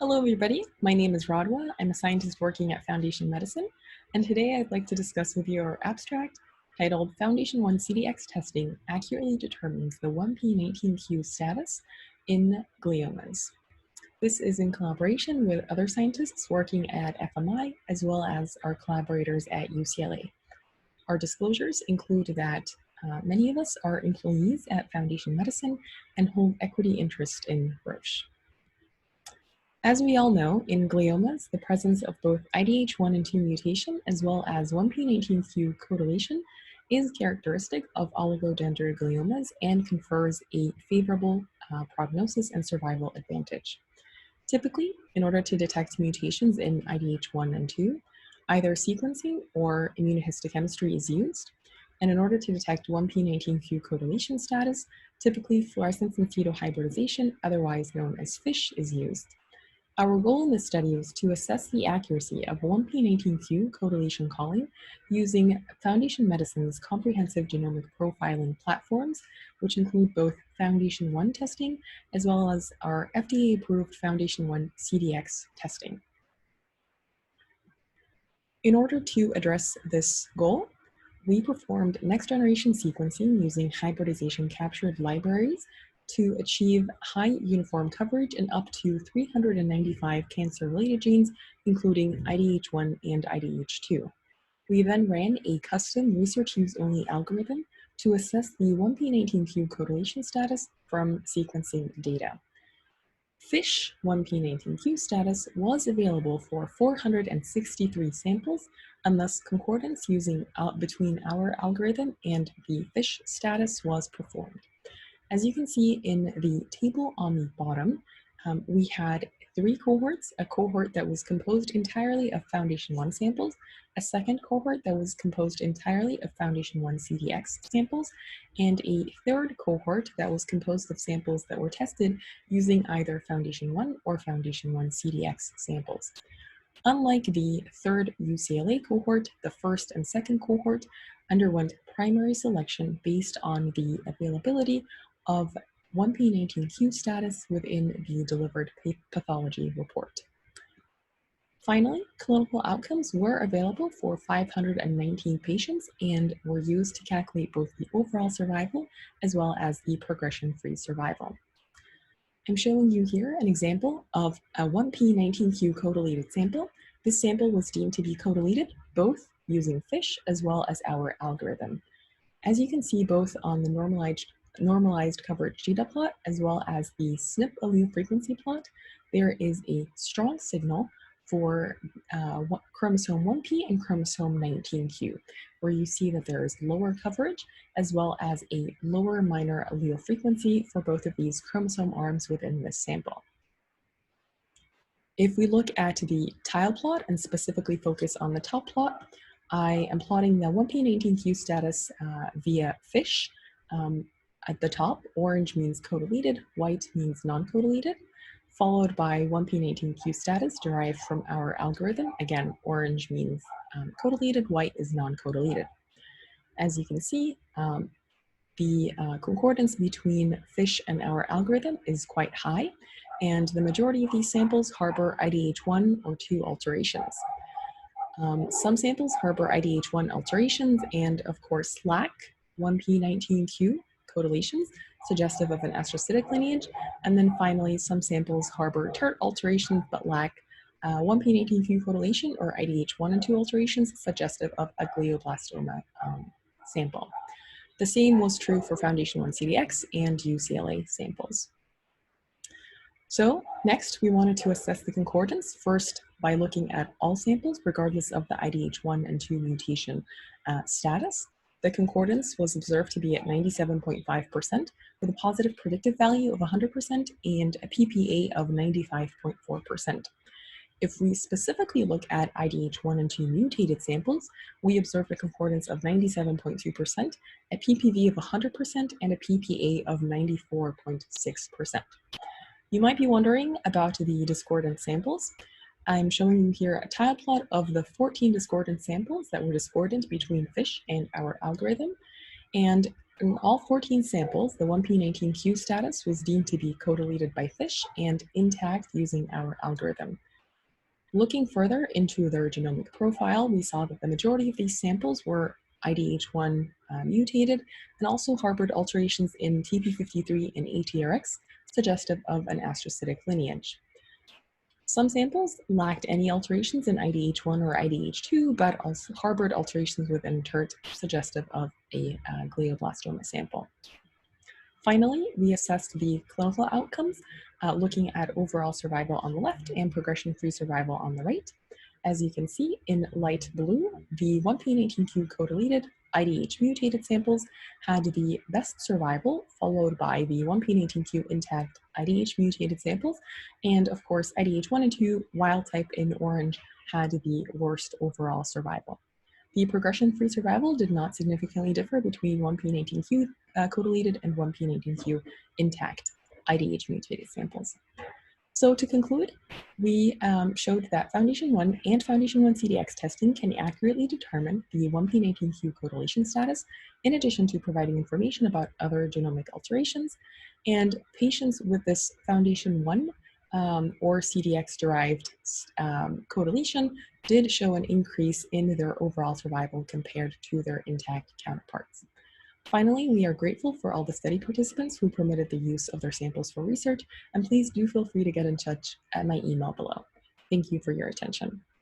Hello, everybody. My name is Radwa. I'm a scientist working at Foundation Medicine, and today I'd like to discuss with you our abstract titled FoundationOne CDx testing accurately determines the 1p19q status in gliomas. This is in collaboration with other scientists working at FMI, as well as our collaborators at UCLA. Our disclosures include that many of us are employees at Foundation Medicine and hold equity interest in Roche. As we all know, in gliomas, the presence of both IDH1 and 2 mutation as well as 1p19q codeletion is characteristic of oligodendrogliomas and confers a favorable prognosis and survival advantage. Typically, in order to detect mutations in IDH1 and 2, either sequencing or immunohistochemistry is used. And in order to detect 1p19q codeletion status, typically fluorescence in situ hybridization, otherwise known as FISH, is used. Our goal in this study was to assess the accuracy of 1p19q codeletion calling using Foundation Medicine's comprehensive genomic profiling platforms, which include both FoundationOne testing as well as our FDA-approved FoundationOne CDx testing. In order to address this goal, we performed next-generation sequencing using hybridization-captured libraries to achieve high uniform coverage in up to 395 cancer-related genes, including IDH1 and IDH2. We then ran a custom research-use-only algorithm to assess the 1p19q codeletion status from sequencing data. FISH 1p19q status was available for 463 samples, and thus concordance using between our algorithm and the FISH status was performed. As you can see in the table on the bottom, we had 3 cohorts, a cohort that was composed entirely of FoundationOne samples, a second cohort that was composed entirely of FoundationOne CDx samples, and a third cohort that was composed of samples that were tested using either FoundationOne or FoundationOne CDx samples. Unlike the third UCLA cohort, the first and second cohort underwent primary selection based on the availability of 1p19q status within the delivered pathology report. Finally, clinical outcomes were available for 519 patients and were used to calculate both the overall survival as well as the progression-free survival. I'm showing you here an example of a 1p19q codeleted sample. This sample was deemed to be codeleted both using FISH as well as our algorithm. As you can see both on the normalized coverage data plot as well as the SNP allele frequency plot, there is a strong signal for chromosome 1p and chromosome 19q, where you see that there is lower coverage as well as a lower minor allele frequency for both of these chromosome arms within this sample. If we look at the tile plot and specifically focus on the top plot, I am plotting the 1p19q status via FISH. At the top, orange means codeleted, white means non-codeleted, followed by 1p19q status derived from our algorithm. Again, orange means codeleted, white is non-codeleted. As you can see, the concordance between FISH and our algorithm is quite high, and the majority of these samples harbor IDH1 or 2 alterations. Some samples harbor IDH1 alterations and, of course, lack 1p19q codeletions, suggestive of an astrocytic lineage, and then finally some samples harbor TERT alterations but lack 1p19q codeletion or IDH1 and 2 alterations, suggestive of a glioblastoma sample. The same was true for FoundationOne CDx and UCLA samples. So next we wanted to assess the concordance, first by looking at all samples regardless of the IDH1 and 2 mutation status. The concordance was observed to be at 97.5% with a positive predictive value of 100% and a PPA of 95.4%. If we specifically look at IDH1 and 2 mutated samples, we observed a concordance of 97.2%, a PPV of 100%, and a PPA of 94.6%. You might be wondering about the discordant samples. I'm showing you here a tile plot of the 14 discordant samples that were discordant between FISH and our algorithm. And In all 14 samples, the 1p19q status was deemed to be codeleted by FISH and intact using our algorithm. Looking further into their genomic profile, we saw that the majority of these samples were IDH1 mutated and also harbored alterations in TP53 and ATRX, suggestive of an astrocytic lineage. Some samples lacked any alterations in IDH1 or IDH2, but also harbored alterations within TERT, suggestive of a glioblastoma sample. Finally, we assessed the clinical outcomes, looking at overall survival on the left and progression-free survival on the right. As you can see in light blue, the 1p19q codeleted IDH mutated samples had the best survival, followed by the 1p19q intact IDH mutated samples, and of course IDH1 and 2 wild type in orange had the worst overall survival. The progression-free survival did not significantly differ between 1p19q codeleted and 1p19q intact IDH mutated samples. So to conclude, we showed that FoundationOne and FoundationOne CDx testing can accurately determine the 1p19q codeletion status, in addition to providing information about other genomic alterations. And patients with this FoundationOne or CDx-derived codeletion did show an increase in their overall survival compared to their intact counterparts. Finally, we are grateful for all the study participants who permitted the use of their samples for research, and please do feel free to get in touch at my email below. Thank you for your attention.